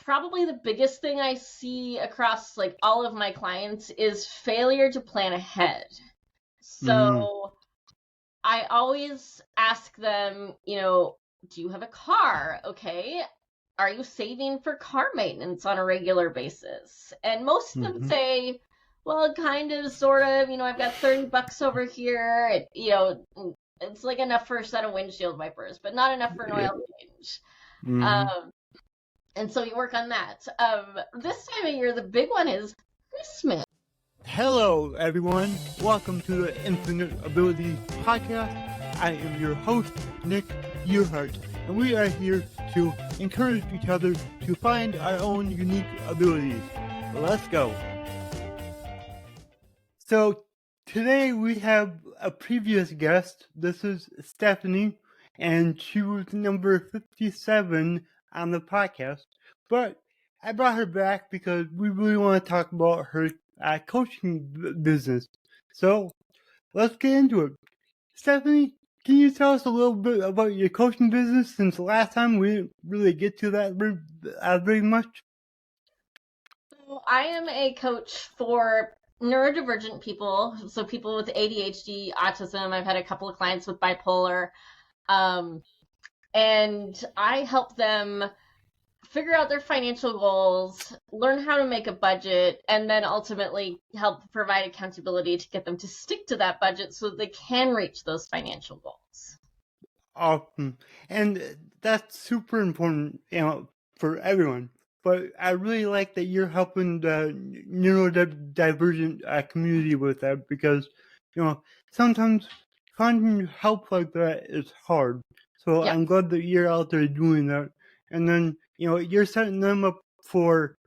probably the biggest thing I see across like all of my clients is failure to plan ahead. So I always ask them, do you have a car? Okay. Are you saving for car maintenance on a regular basis? And most of them say, well, kind of, sort of, I've got $30 over here. It's like enough for a set of windshield wipers, but not enough for an oil change. And so you work on that. This time of year, the big one is Christmas. Hello, everyone. Welcome to the Infinite Abilities Podcast. I am your host, Nick Earhart, and we are here to encourage each other to find our own unique abilities. Let's go. So today we have a previous guest. This is Stephanie, and she was number 57 on the podcast. But I brought her back because we really want to talk about her coaching business. So let's get into it. Stephanie, can you tell us a little bit about your coaching business, since last time we didn't really get to that very much? So I am a coach for neurodivergent people, so people with ADHD, autism. I've had a couple of clients with bipolar, and I help them figure out their financial goals, learn how to make a budget, and then ultimately help provide accountability to get them to stick to that budget so that they can reach those financial goals. Awesome. And that's super important, for everyone. But I really like that you're helping the neurodivergent community with that, because, sometimes finding help like that is hard. So yeah. I'm glad that you're out there doing that. And then, you're setting them up for,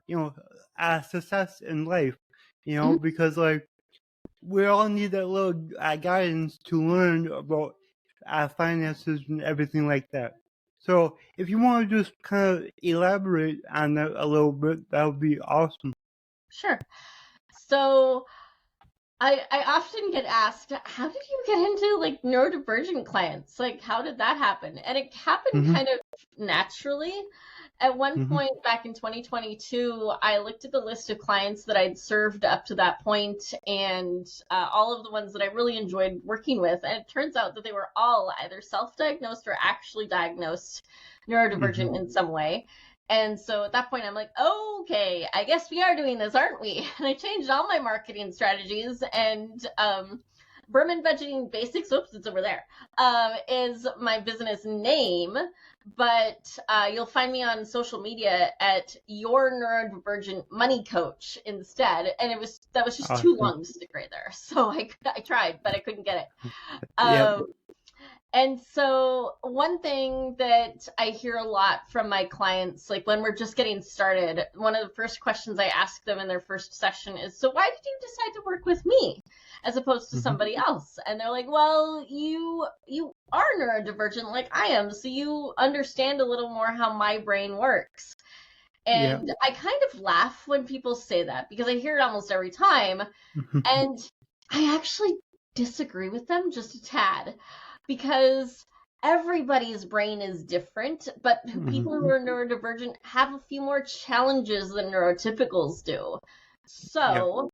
success in life, because like we all need that little guidance to learn about finances and everything like that. So if you want to just kind of elaborate on that a little bit, that would be awesome. Sure. So I often get asked, how did you get into like neurodivergent clients? Like, how did that happen? And it happened kind of naturally. At one point back in 2022, I looked at the list of clients that I'd served up to that point, and all of the ones that I really enjoyed working with. And it turns out that they were all either self-diagnosed or actually diagnosed neurodivergent in some way. And so at that point, I'm like, okay, I guess we are doing this, aren't we? And I changed all my marketing strategies, and Berman Budgeting Basics, oops, it's over there, is my business name. But you'll find me on social media at Your Neurodivergent Money Coach instead. And that was just awesome. Too long to stick right there. So I tried, but I couldn't get it. And so one thing that I hear a lot from my clients, like when we're just getting started, one of the first questions I ask them in their first session is, so why did you decide to work with me as opposed to somebody else? And they're like, well, you are neurodivergent like I am, so you understand a little more how my brain works. And I kind of laugh when people say that, because I hear it almost every time. And I actually disagree with them just a tad. Because everybody's brain is different, but people who are neurodivergent have a few more challenges than neurotypicals do. So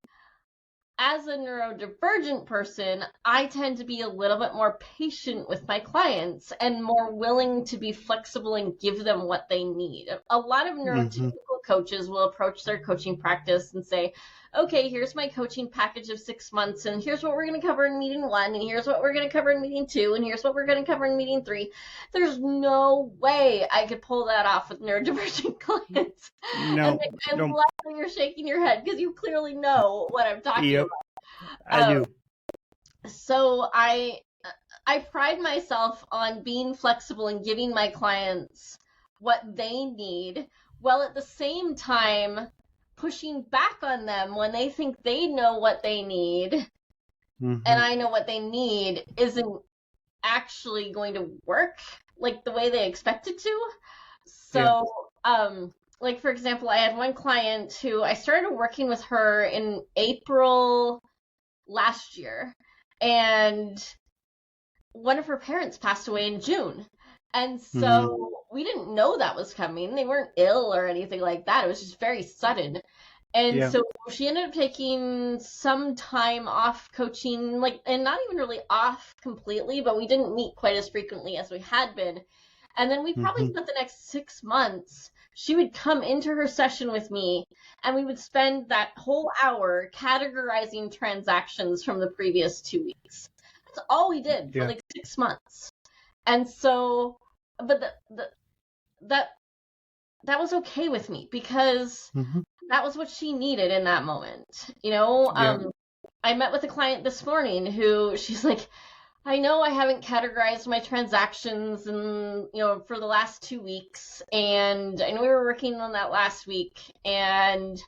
as a neurodivergent person, I tend to be a little bit more patient with my clients and more willing to be flexible and give them what they need. A lot of neurotypical coaches will approach their coaching practice and say, okay, here's my coaching package of 6 months, and here's what we're going to cover in meeting 1, and here's what we're going to cover in meeting 2, and here's what we're going to cover in meeting 3. There's no way I could pull that off with neurodivergent clients. No, I love that you're shaking your head, because you clearly know what I'm talking about. I do. So I pride myself on being flexible and giving my clients what they need, while at the same time pushing back on them when they think they know what they need and I know what they need isn't actually going to work like the way they expect it to. So like for example, I had one client who I started working with her in April last year, and one of her parents passed away in June. And so we didn't know that was coming. They weren't ill or anything like that. It was just very sudden. And Yeah. so she ended up taking some time off coaching, like, and not even really off completely, but we didn't meet quite as frequently as we had been. And then we probably spent the next 6 months. She would come into her session with me, and we would spend that whole hour categorizing transactions from the previous 2 weeks. That's all we did for like 6 months. And so, but that that was okay with me because that was what she needed in that moment. I met with a client this morning who she's like, I know I haven't categorized my transactions and for the last 2 weeks, and I know we were working on that last week, and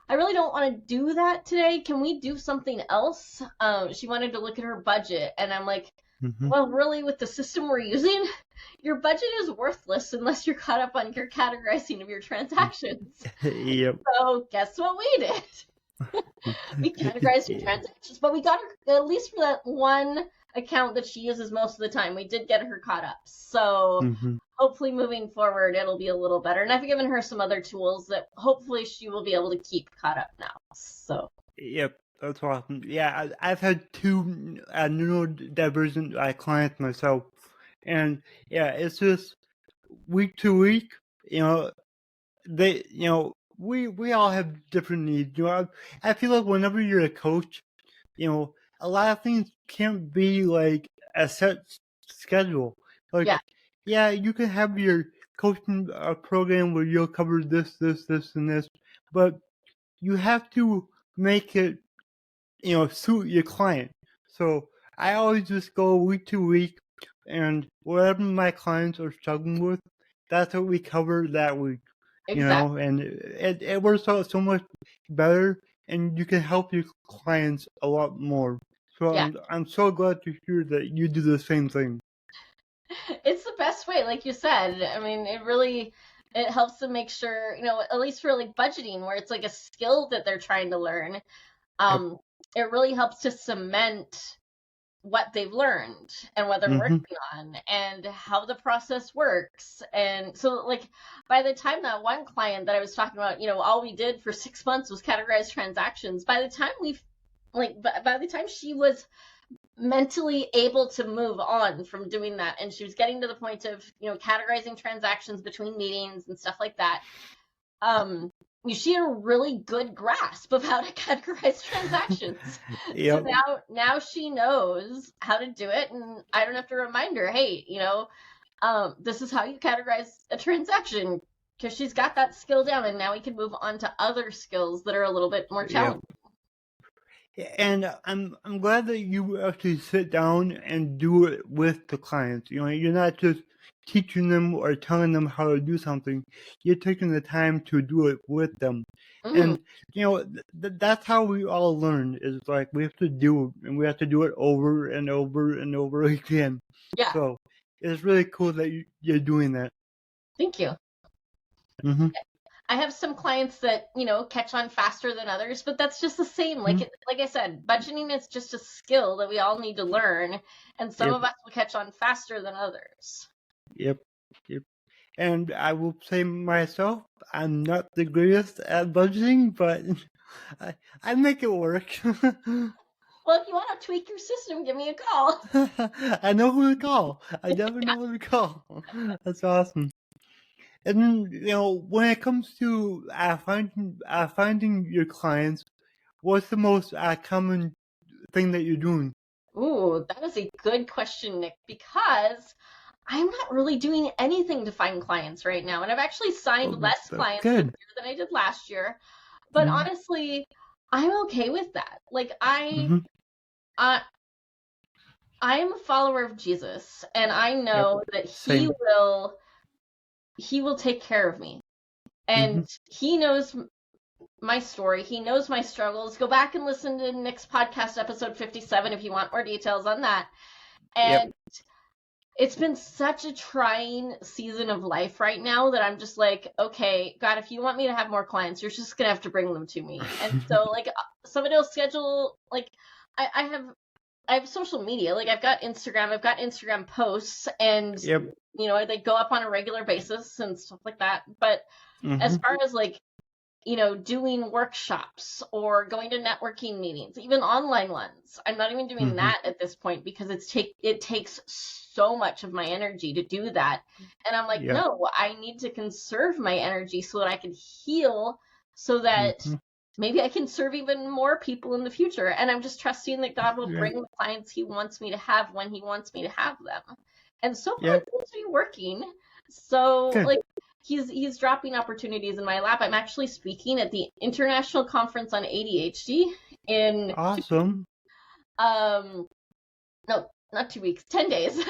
I really don't want to do that today. Can we do something else? She wanted to look at her budget, and I'm like, well, really, with the system we're using, your budget is worthless unless you're caught up on your categorizing of your transactions. Yep. So guess what we did? We categorized her transactions, but we got her, at least for that one account that she uses most of the time, we did get her caught up. So hopefully moving forward, it'll be a little better. And I've given her some other tools that hopefully she will be able to keep caught up now. So. Yep. That's awesome. Yeah, I've had 2 neurodivergent clients myself, and yeah, it's just week to week. They, we all have different needs. I feel like whenever you're a coach, a lot of things can't be like a set schedule. Like, yeah, you can have your coaching program where you'll cover this, and this, but you have to make it suit your client. So I always just go week to week, and whatever my clients are struggling with, that's what we cover that week. Exactly. And it works out so much better, and you can help your clients a lot more. So I'm so glad to hear that you do the same thing. It's the best way, like you said. I mean, it helps to make sure, at least for like budgeting, where it's like a skill that they're trying to learn. It really helps to cement what they've learned and what they're working on and how the process works. And so, like, by the time that one client that I was talking about, all we did for 6 months was categorize transactions. By the time she was mentally able to move on from doing that, and she was getting to the point of categorizing transactions between meetings and stuff like that, she had a really good grasp of how to categorize transactions. So now she knows how to do it, and I don't have to remind her, hey, this is how you categorize a transaction, because she's got that skill down, and now we can move on to other skills that are a little bit more challenging. And I'm glad that you actually sit down and do it with the clients. You're not just teaching them or telling them how to do something. You're taking the time to do it with them. And that's how we all learn, is like we have to do it, and we have to do it over and over and over again. So it's really cool that you're doing that. Thank you. I have some clients that, catch on faster than others, but that's just the same. Like I said, budgeting is just a skill that we all need to learn, and some of us will catch on faster than others. Yep. And I will say myself, I'm not the greatest at budgeting, but I make it work. Well, if you want to tweak your system, give me a call. I know who to call. I definitely know who to call. That's awesome. And then, when it comes to finding your clients, what's the most common thing that you're doing? Ooh, that is a good question, Nick, because I'm not really doing anything to find clients right now. And I've actually signed less clients this year than I did last year. But honestly, I'm okay with that. Like, I am a follower of Jesus, and I know that he will take care of me. And he knows my story. He knows my struggles. Go back and listen to Nick's podcast, episode 57, if you want more details on that. And it's been such a trying season of life right now that I'm just like, okay, God, if you want me to have more clients, you're just going to have to bring them to me. And so, like, somebody will schedule, like, I have have social media. Like I've got Instagram posts, and they go up on a regular basis and stuff like that. But as far as like, doing workshops or going to networking meetings, even online ones, I'm not even doing that at this point because it takes so much of my energy to do that. And I'm like, no, I need to conserve my energy so that I can heal, so that maybe I can serve even more people in the future. And I'm just trusting that God will bring the clients he wants me to have when he wants me to have them. And so far it seems to be working. So like he's dropping opportunities in my lap. I'm actually speaking at the International Conference on ADHD in awesome. No, not 2 weeks, 10 days.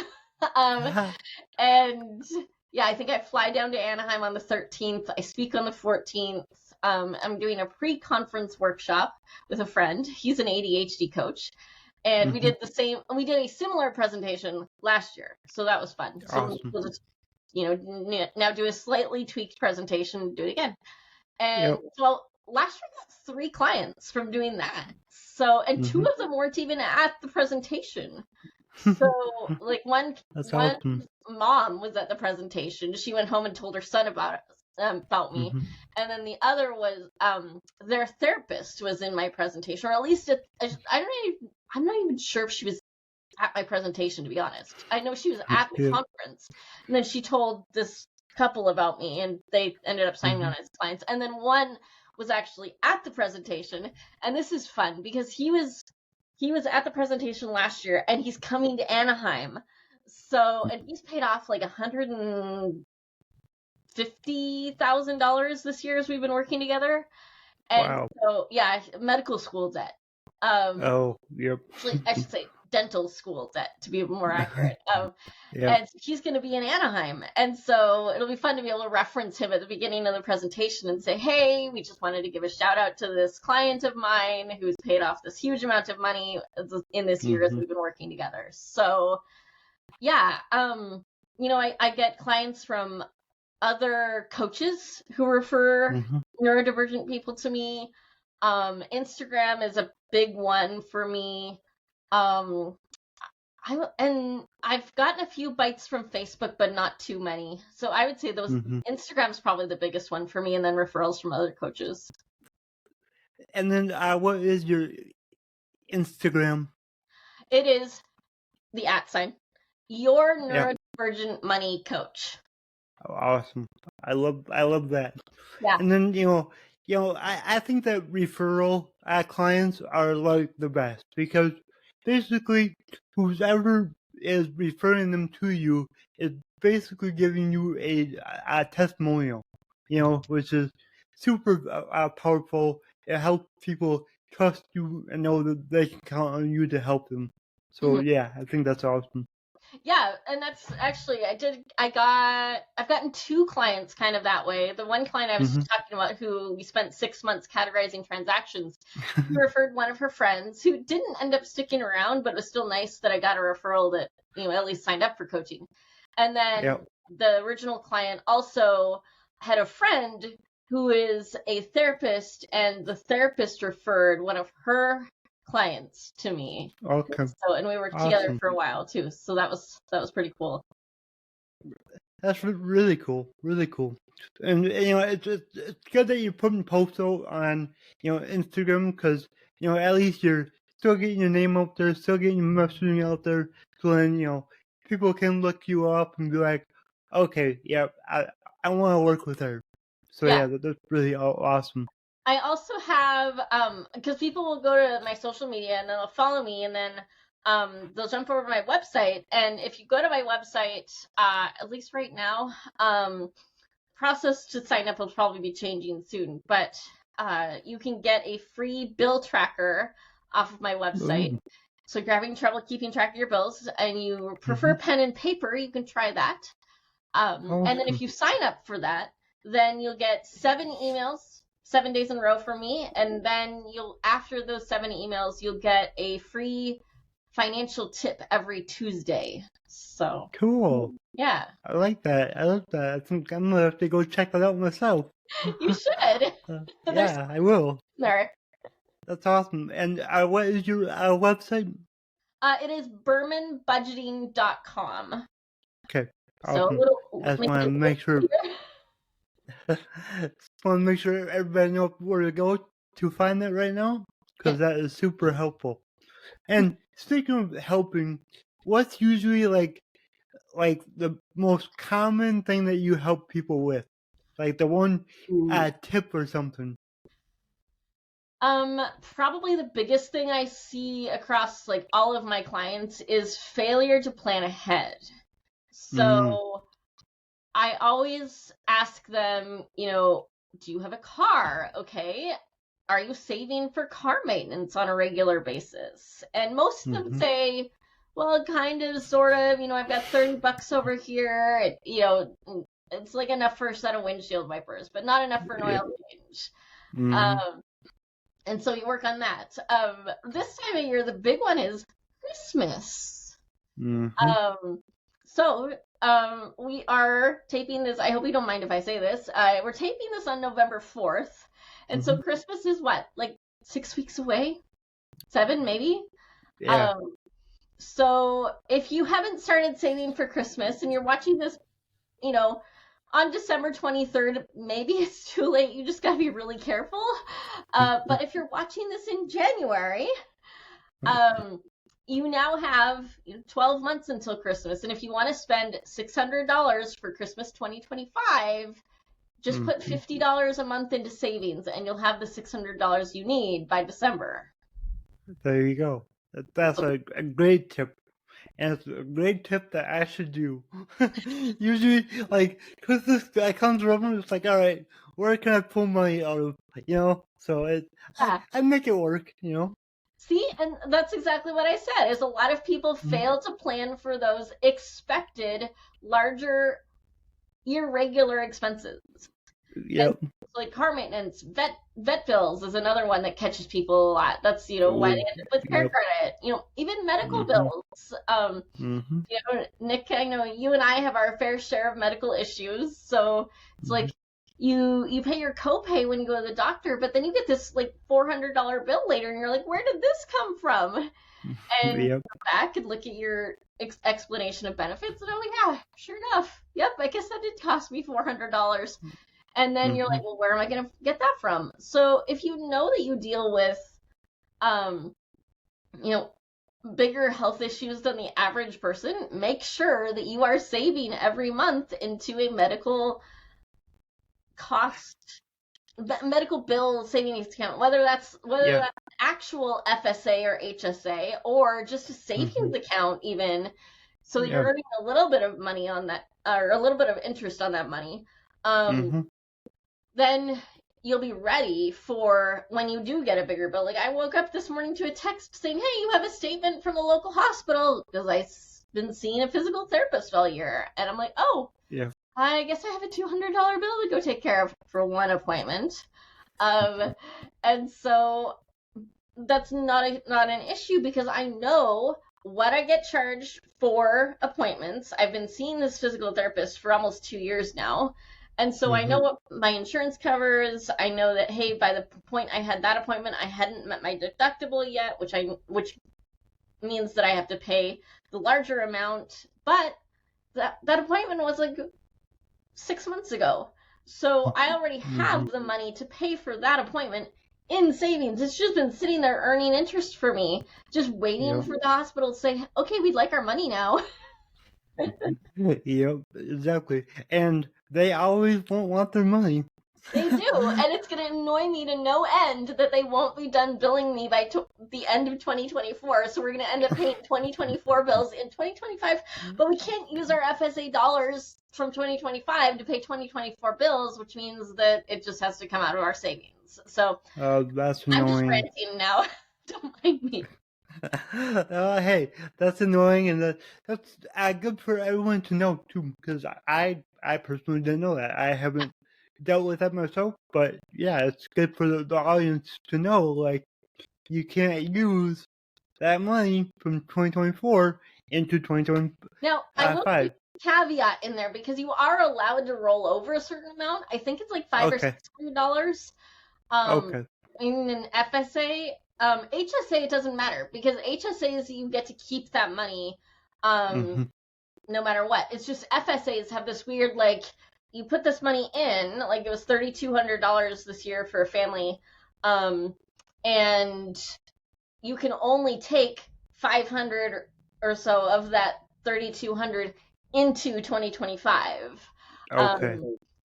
And yeah, I think I fly down to Anaheim on the 13th. I speak on the 14th. I'm doing a pre-conference workshop with a friend. He's an ADHD coach. And we did a similar presentation last year. So that was fun. So awesome. we'll just, now do a slightly tweaked presentation, do it again. And so last year I got 3 clients from doing that. So, and 2 of them weren't even at the presentation. So like one mom was at the presentation. She went home and told her son about me. And then the other was their therapist was in my presentation, or at least I'm not even sure if she was at my presentation, to be honest. I know she was at the conference, and then she told this couple about me, and they ended up signing on as clients. And then one was actually at the presentation, and this is fun because he was at the presentation last year, and he's coming to Anaheim. So, and he's paid off like $150,000 this year as we've been working together. And so, yeah, medical school debt. Actually, I should say dental school debt, to be more accurate. And he's going to be in Anaheim. And so it'll be fun to be able to reference him at the beginning of the presentation and say, hey, we just wanted to give a shout out to this client of mine who's paid off this huge amount of money in this year as we've been working together. So, yeah, I get clients from other coaches who refer neurodivergent people to me. Instagram is a big one for me. I've gotten a few bites from Facebook, but not too many. So I would say Instagram's probably the biggest one for me, and then referrals from other coaches. And then what is your Instagram? It is the @ your neurodivergent money coach. Oh, awesome. I love that. Yeah. And then I think that referral clients are like the best, because basically whoever is referring them to you is basically giving you a testimonial, which is super powerful. It helps people trust you and know that they can count on you to help them. So yeah, I think that's awesome. Yeah, and that's actually I've gotten 2 clients kind of that way. The one client I was talking about, who we spent 6 months categorizing transactions, he referred one of her friends who didn't end up sticking around, but it was still nice that I got a referral that, at least signed up for coaching. And then the original client also had a friend who is a therapist, and the therapist referred one of her clients to me. Okay. So, and we worked together for a while too. So that was pretty cool. That's really cool. Really cool. And it's good that you're putting posts out on Instagram, because at least you're still getting your name out there, still getting your messaging out there, so then people can look you up and be like, okay, I want to work with her. So yeah, that's really awesome. I also have, because people will go to my social media and they'll follow me, and then they'll jump over to my website. And if you go to my website, at least right now, process to sign up will probably be changing soon, but you can get a free bill tracker off of my website. Ooh. So if you're having trouble keeping track of your bills and you prefer pen and paper, you can try that. And then if you sign up for that, then you'll get 7 emails 7 days in a row from me, and then after those 7 emails, you'll get a free financial tip every Tuesday. So cool. Yeah. I like that. I think I'm gonna have to go check that out myself. You should. Yeah, I will. There. That's awesome. And what is your website? It is bermanbudgeting.com. Okay. So I just want to make sure. Just want to make sure everybody knows where to go to find that right now, because that is super helpful. And speaking of helping, what's usually like the most common thing that you help people with, like the one tip or something? Probably the biggest thing I see across like all of my clients is failure to plan ahead. So I always ask them, do you have a car? Okay. Are you saving for car maintenance on a regular basis? And most of them say, well, kind of, sort of, I've got $30 over here. It's like enough for a set of windshield wipers, but not enough for an oil change. And so you work on that. This time of year, the big one is Christmas. So we are taping this. I hope you don't mind if I say this. We're taping this on November 4th. And so Christmas is what, like 6 weeks away? 7 maybe? Yeah. So if you haven't started saving for Christmas and you're watching this, on December 23rd, maybe it's too late. You just got to be really careful. But if you're watching this in January, you now have 12 months until Christmas. And if you want to spend $600 for Christmas 2025, just put $50 a month into savings and you'll have the $600 you need by December. There you go. That's a great tip. And it's a great tip that I should do. Usually, like, Christmas comes around, it's like, all right, where can I pull money out of? So I make it work, See, and that's exactly what I said, is a lot of people fail to plan for those expected larger irregular expenses. Yep. Like car maintenance, vet bills is another one that catches people a lot. That's why they end up with care credit. Even medical bills. Nick, I know you and I have our fair share of medical issues, so it's like you pay your copay when you go to the doctor, but then you get this like $400 bill later, and you're like, where did this come from? And go back and look at your explanation of benefits, and I'm like, yeah, sure enough, yep, I guess that did cost me $400. And then you're like, well, where am I going to get that from? So if you know that you deal with, bigger health issues than the average person, make sure that you are saving every month into a medical bill savings account, whether that's actual FSA or HSA or just a savings account even, so that you're earning a little bit of money on that, or a little bit of interest on that money. Then you'll be ready for when you do get a bigger bill. Like I woke up this morning to a text saying, hey, you have a statement from the local hospital because I've been seeing a physical therapist all year. And I'm like, oh, I guess I have a $200 bill to go take care of for one appointment. And so that's not an issue because I know what I get charged for appointments. I've been seeing this physical therapist for almost 2 years now. And so I know what my insurance covers. I know that, hey, by the point I had that appointment, I hadn't met my deductible yet, which means that I have to pay the larger amount. But that appointment was like 6 months ago. So I already have the money to pay for that appointment in savings. It's just been sitting there earning interest for me, just waiting for the hospital to say, okay, we'd like our money now. Yep, exactly. And they always won't want their money. They do, and it's going to annoy me to no end that they won't be done billing me by the end of 2024, so we're going to end up paying 2024 bills in 2025, but we can't use our FSA dollars from 2025 to pay 2024 bills, which means that it just has to come out of our savings. So that's annoying. I'm just ranting now. Don't mind me. Hey, that's annoying, and that's good for everyone to know too, because I personally didn't know that. I haven't dealt with that myself, but yeah, it's good for the audience to know. Like, you can't use that money from 2024 into 2025. Now, I will put a caveat in there because you are allowed to roll over a certain amount. I think it's like $500 or $600. Okay. In an FSA, HSA, it doesn't matter because HSAs, you get to keep that money no matter what. It's just FSAs have this weird, like, you put this money in, like it was $3,200 this year for a family, and you can only take 500 or so of that 3,200 into 2025. Okay.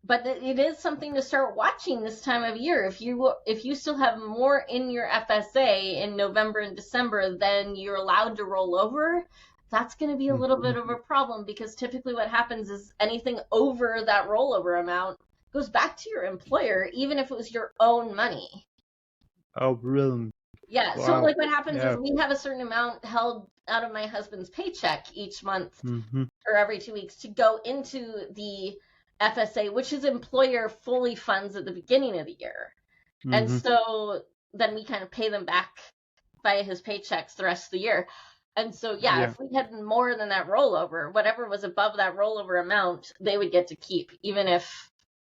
But it is something to start watching this time of year. If you still have more in your FSA in November and December than you're allowed to roll over, that's going to be a little bit of a problem, because typically what happens is anything over that rollover amount goes back to your employer, even if it was your own money. Oh, really? Yeah. Wow. So like what happens is we have a certain amount held out of my husband's paycheck each month or every 2 weeks to go into the FSA, which his employer fully funds at the beginning of the year. And so then we kind of pay them back by his paychecks the rest of the year. And so, if we had more than that rollover, whatever was above that rollover amount, they would get to keep, even if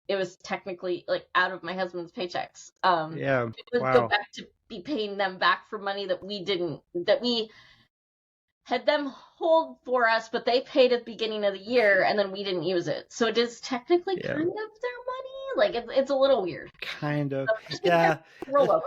it was technically like out of my husband's paychecks. It would go back to be paying them back for money that we had them hold for us, but they paid at the beginning of the year and then we didn't use it. So it is technically kind of their money. Like it's a little weird. Kind of. So rollover.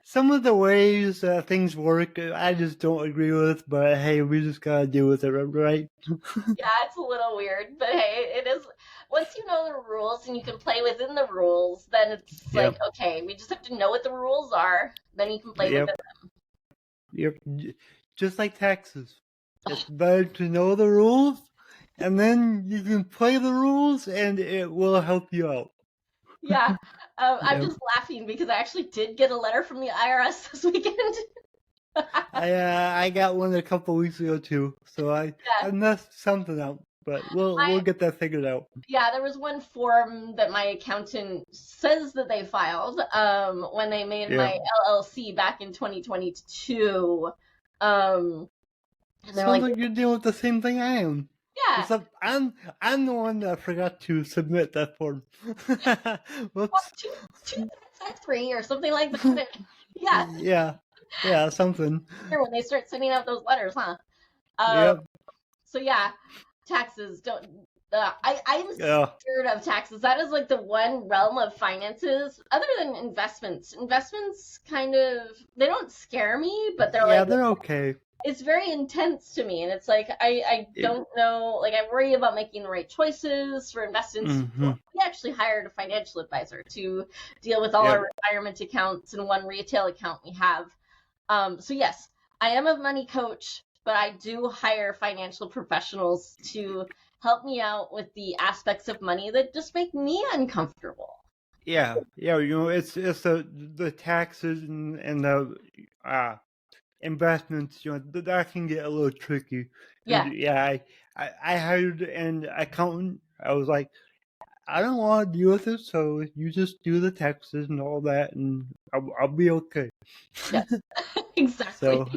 Some of the ways things work, I just don't agree with, but hey, we just gotta deal with it, right? Yeah, it's a little weird, but hey, it is. Once you know the rules and you can play within the rules, then it's like, okay, we just have to know what the rules are, then you can play within them. Yep. Just like taxes. It's better to know the rules, and then you can play the rules, and it will help you out. Yeah. I'm just laughing because I actually did get a letter from the IRS this weekend. I got one a couple weeks ago too, so I messed something up, but we'll get that figured out. Yeah, there was one form that my accountant says that they filed when they made my LLC back in 2022. And sounds like you're dealing with the same thing I am. Yeah. Except I'm the one that forgot to submit that form. Whoops. 3 or something like that. Yeah, something. When they start sending out those letters, huh? So taxes don't. I'm scared of taxes. That is like the one realm of finances, other than investments. Investments kind of, they don't scare me, but they're okay. It's very intense to me, and it's like I don't know. Like I worry about making the right choices for investments. We actually hired a financial advisor to deal with all our retirement accounts and one retail account we have. So yes, I am a money coach, but I do hire financial professionals to help me out with the aspects of money that just make me uncomfortable. Yeah, it's the taxes and the investments, that can get a little tricky. I hired an accountant. I was like, I don't want to deal with it, so you just do the taxes and all that, and I'll be okay. Yeah, exactly. So,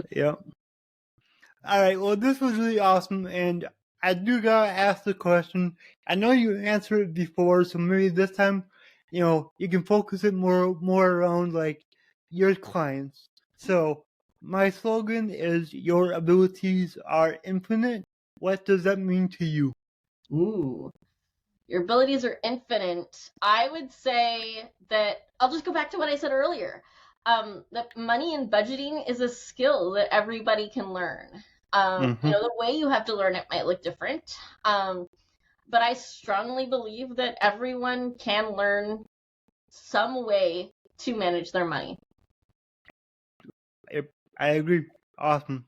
all right, well, this was really awesome, and I do gotta ask the question. I know you answered it before, so maybe this time, you can focus it more around, like, your clients. So, my slogan is, your abilities are infinite. What does that mean to you? Ooh. Your abilities are infinite. I would say that, I'll just go back to what I said earlier. That money and budgeting is a skill that everybody can learn. The way you have to learn it might look different. But I strongly believe that everyone can learn some way to manage their money. I agree. Awesome.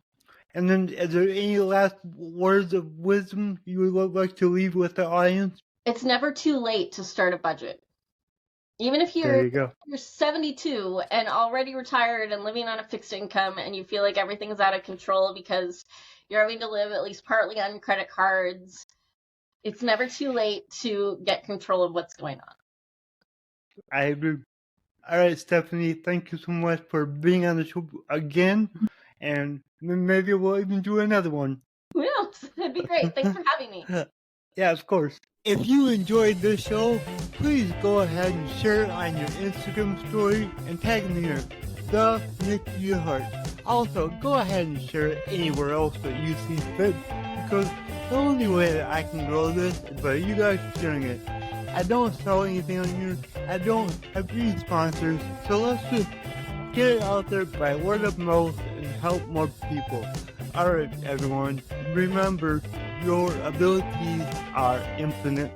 And then, is there any last words of wisdom you would like to leave with the audience? It's never too late to start a budget. Even if you're 72 and already retired and living on a fixed income and you feel like everything's out of control because you're having to live at least partly on credit cards, it's never too late to get control of what's going on. I agree. All right, Stephanie, thank you so much for being on the show again, and maybe we'll even do another one. Yeah, it'd be great. Thanks for having me. Yeah, of course. If you enjoyed this show, please go ahead and share it on your Instagram story and tag me in it. the Nick to your heart. Also, go ahead and share it anywhere else that you see fit, because the only way that I can grow this is by you guys sharing it. I don't sell anything on here. I don't have any sponsors, so let's just get it out there by word of mouth and help more people. Alright, everyone, remember, your abilities are infinite.